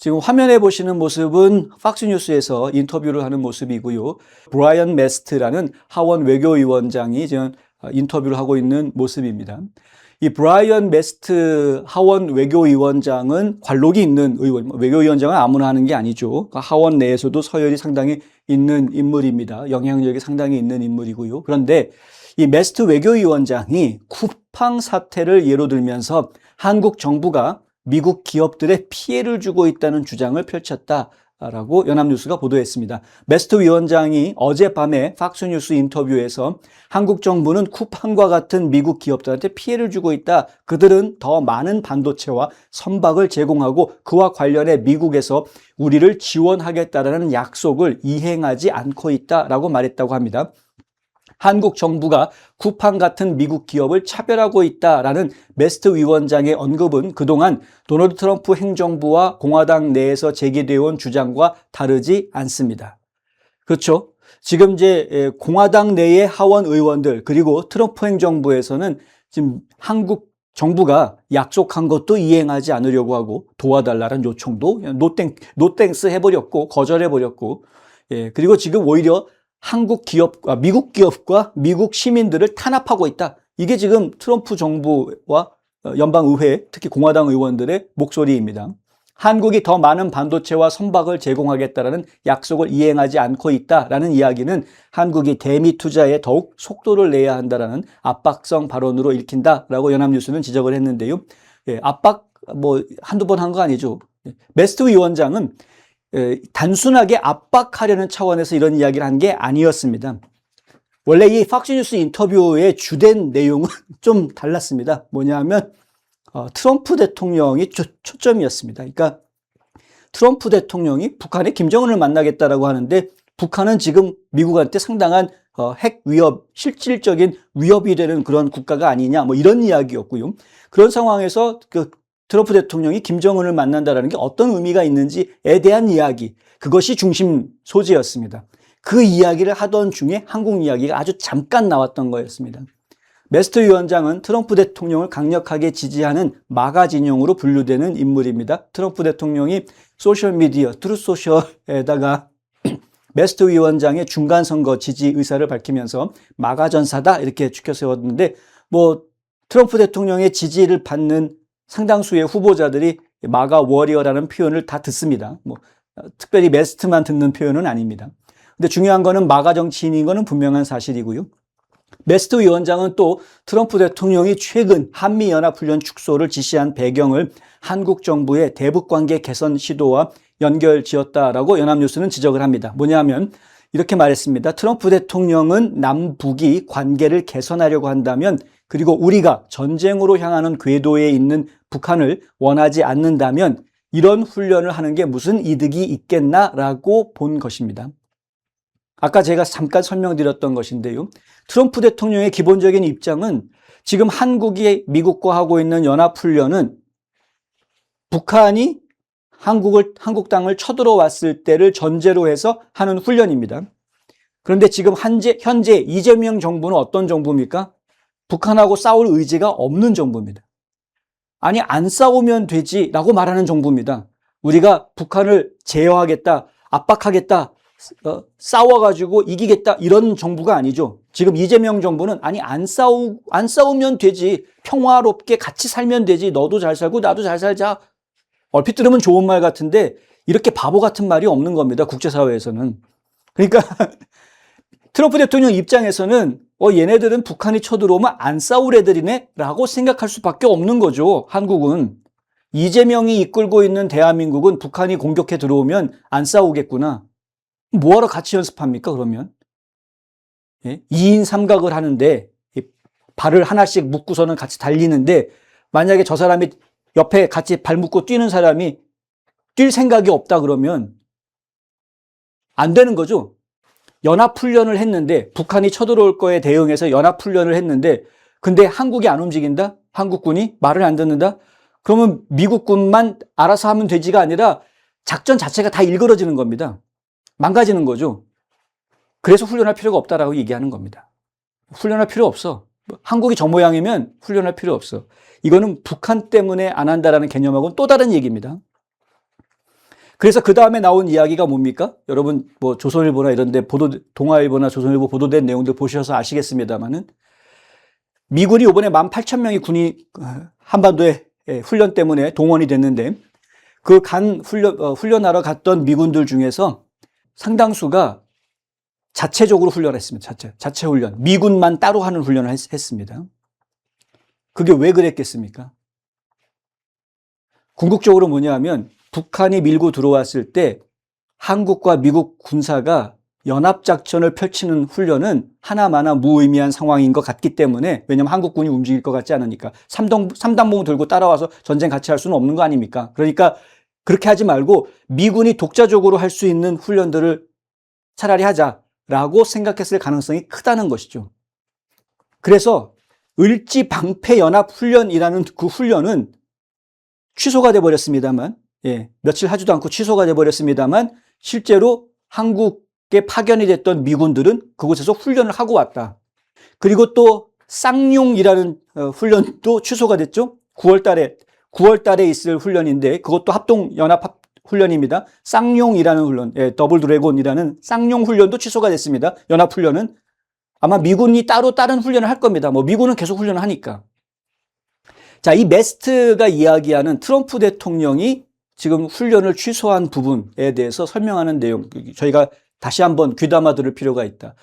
지금 화면에 보시는 모습은 팍스뉴스에서 인터뷰를 하는 모습이고요. 브라이언 메스트라는 하원 외교위원장이 지금 인터뷰를 하고 있는 모습입니다. 이 브라이언 메스트 하원 외교위원장은 관록이 있는 의원, 외교위원장은 아무나 하는 게 아니죠. 하원 내에서도 서열이 상당히 있는 인물입니다. 영향력이 상당히 있는 인물이고요. 그런데 이 메스트 외교위원장이 쿠팡 사태를 예로 들면서 한국 정부가 미국 기업들의 피해를 주고 있다는 주장을 펼쳤다라고 연합뉴스가 보도했습니다. 메스트 위원장이 어젯밤에 팍스뉴스 인터뷰에서 한국 정부는 쿠팡과 같은 미국 기업들한테 피해를 주고 있다. 그들은 더 많은 반도체와 선박을 제공하고 그와 관련해 미국에서 우리를 지원하겠다라는 약속을 이행하지 않고 있다라고 말했다고 합니다. 한국 정부가 쿠팡 같은 미국 기업을 차별하고 있다라는 메스트 위원장의 언급은 그동안 도널드 트럼프 행정부와 공화당 내에서 제기되어 온 주장과 다르지 않습니다. 그렇죠? 지금 이제 공화당 내의 하원 의원들 그리고 트럼프 행정부에서는 지금 한국 정부가 약속한 것도 이행하지 않으려고 하고 도와달라는 요청도 노땡스 해버렸고 거절해버렸고, 그리고 지금 오히려 한국 기업과 미국 기업과 미국 시민들을 탄압하고 있다. 이게 지금 트럼프 정부와 연방의회, 특히 공화당 의원들의 목소리입니다. 한국이 더 많은 반도체와 선박을 제공하겠다라는 약속을 이행하지 않고 있다라는 이야기는 한국이 대미 투자에 더욱 속도를 내야 한다라는 압박성 발언으로 읽힌다라고 연합뉴스는 지적을 했는데요. 압박 한두 번 한 거 아니죠. 메스트 위원장은 단순하게 압박하려는 차원에서 이런 이야기를 한 게 아니었습니다. 원래 이 팍스뉴스 인터뷰의 주된 내용은 좀 달랐습니다. 뭐냐면 트럼프 대통령이 초점이었습니다. 그러니까 트럼프 대통령이 북한의 김정은을 만나겠다라고 하는데 북한은 지금 미국한테 상당한 핵 위협, 실질적인 위협이 되는 그런 국가가 아니냐 이런 이야기였고요. 그런 상황에서 트럼프 대통령이 김정은을 만난다는 게 어떤 의미가 있는지에 대한 이야기, 그것이 중심 소재였습니다. 그 이야기를 하던 중에 한국 이야기가 아주 잠깐 나왔던 거였습니다. 메스트 위원장은 트럼프 대통령을 강력하게 지지하는 마가 진영으로 분류되는 인물입니다. 트럼프 대통령이 소셜미디어, 트루소셜에다가 메스트 위원장의 중간선거 지지 의사를 밝히면서 마가 전사다 이렇게 추켜 세웠는데 트럼프 대통령의 지지를 받는 상당수의 후보자들이 마가 워리어라는 표현을 다 듣습니다. 특별히 메스트만 듣는 표현은 아닙니다. 근데 중요한 거는 마가 정치인인 거는 분명한 사실이고요. 메스트 위원장은 또 트럼프 대통령이 최근 한미연합훈련 축소를 지시한 배경을 한국 정부의 대북관계 개선 시도와 연결 지었다라고 연합뉴스는 지적을 합니다. 뭐냐면 이렇게 말했습니다. 트럼프 대통령은 남북이 관계를 개선하려고 한다면 그리고 우리가 전쟁으로 향하는 궤도에 있는 북한을 원하지 않는다면 이런 훈련을 하는 게 무슨 이득이 있겠나라고 본 것입니다. 아까 제가 잠깐 설명드렸던 것인데요. 트럼프 대통령의 기본적인 입장은 지금 한국이 미국과 하고 있는 연합훈련은 북한이 한국 땅을 쳐들어왔을 때를 전제로 해서 하는 훈련입니다. 그런데 지금 현재 이재명 정부는 어떤 정부입니까? 북한하고 싸울 의지가 없는 정부입니다. 아니, 안 싸우면 되지라고 말하는 정부입니다. 우리가 북한을 제어하겠다, 압박하겠다, 싸워가지고 이기겠다 이런 정부가 아니죠. 지금 이재명 정부는 아니 안 싸우면 되지, 평화롭게 같이 살면 되지, 너도 잘 살고 나도 잘 살자. 얼핏 들으면 좋은 말 같은데 이렇게 바보 같은 말이 없는 겁니다. 국제사회에서는. 그러니까 트럼프 대통령 입장에서는 얘네들은 북한이 쳐들어오면 안 싸울 애들이네 라고 생각할 수밖에 없는 거죠. 한국은. 이재명이 이끌고 있는 대한민국은 북한이 공격해 들어오면 안 싸우겠구나. 뭐하러 같이 연습합니까 그러면? 2인 삼각을 하는데 발을 하나씩 묶고서는 같이 달리는데 만약에 저 사람이 옆에 같이 발 묶고 뛰는 사람이 뛸 생각이 없다 그러면 안 되는 거죠. 연합훈련을 했는데 북한이 쳐들어올 거에 대응해서 연합훈련을 했는데 근데 한국이 안 움직인다? 한국군이 말을 안 듣는다? 그러면 미국군만 알아서 하면 되지가 아니라 작전 자체가 다 일그러지는 겁니다. 망가지는 거죠. 그래서 훈련할 필요가 없다라고 얘기하는 겁니다. 훈련할 필요 없어. 한국이 저 모양이면 훈련할 필요 없어. 이거는 북한 때문에 안 한다라는 개념하고는 또 다른 얘기입니다. 그래서 그 다음에 나온 이야기가 뭡니까? 여러분 뭐 조선일보나 이런 데 동아일보나 조선일보 보도된 내용들 보셔서 아시겠습니다만은 미군이 이번에 18,000명의 군이 한반도에 훈련 때문에 동원이 됐는데 그 훈련하러 갔던 미군들 중에서 상당수가 자체적으로 훈련했습니다. 자체 훈련. 미군만 따로 하는 훈련을 했습니다. 그게 왜 그랬겠습니까? 궁극적으로 뭐냐면 북한이 밀고 들어왔을 때 한국과 미국 군사가 연합작전을 펼치는 훈련은 하나마나 무의미한 상황인 것 같기 때문에, 왜냐하면 한국군이 움직일 것 같지 않으니까 삼단봉 들고 따라와서 전쟁 같이 할 수는 없는 거 아닙니까? 그러니까 그렇게 하지 말고 미군이 독자적으로 할 수 있는 훈련들을 차라리 하자라고 생각했을 가능성이 크다는 것이죠. 그래서 을지방패연합훈련이라는 그 훈련은 취소가 돼버렸습니다만, 며칠 하지도 않고 취소가 돼버렸습니다만 실제로 한국에 파견이 됐던 미군들은 그곳에서 훈련을 하고 왔다. 그리고 또 쌍용이라는 훈련도 취소가 됐죠. 9월 달에 있을 훈련인데 그것도 합동연합 훈련입니다. 쌍용이라는 훈련, 더블 드래곤이라는 쌍용 훈련도 취소가 됐습니다. 연합훈련은 아마 미군이 따로 다른 훈련을 할 겁니다. 뭐 미군은 계속 훈련을 하니까. 자, 이 메스트가 이야기하는 트럼프 대통령이 지금 훈련을 취소한 부분에 대해서 설명하는 내용, 저희가 다시 한번 귀담아 들을 필요가 있다.